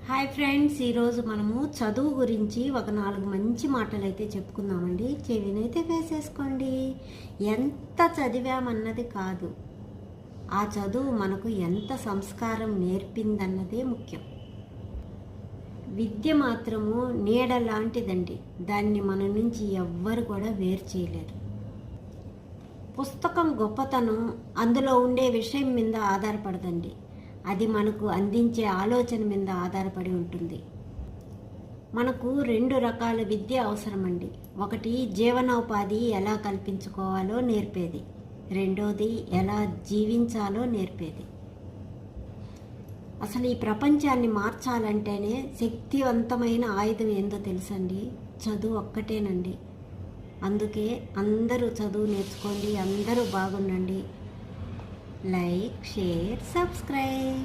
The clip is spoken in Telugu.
హాయ్ ఫ్రెండ్స్, ఈరోజు మనము చదువు గురించి ఒక 4 మంచి మాటలు అయితే చెప్పుకుందామండి. చెవినైతే వేసేసుకోండి. ఎంత చదివామన్నది కాదు, ఆ చదువు మనకు ఎంత సంస్కారం నేర్పిందన్నదే ముఖ్యం. విద్య మాత్రము నీడ లాంటిదండి. దాన్ని మన నుంచి ఎవ్వరు కూడా వేరు చేయలేరు. పుస్తకం గొప్పతనం అందులో ఉండే విషయం మీద ఆధారపడదండి, అది మనకు అందించే ఆలోచన మీద ఆధారపడి ఉంటుంది. మనకు 2 రకాల విద్య అవసరమండి. ఒకటి జీవనోపాధి ఎలా కల్పించుకోవాలో నేర్పేది, రెండోది ఎలా జీవించాలో నేర్పేది. అసలు ఈ ప్రపంచాన్ని మార్చాలంటేనే శక్తివంతమైన ఆయుధం ఏందో తెలుసండి, చదువు ఒక్కటేనండి. అందుకే అందరూ చదువు నేర్చుకోండి, అందరూ బాగుండండి. Like, share, subscribe.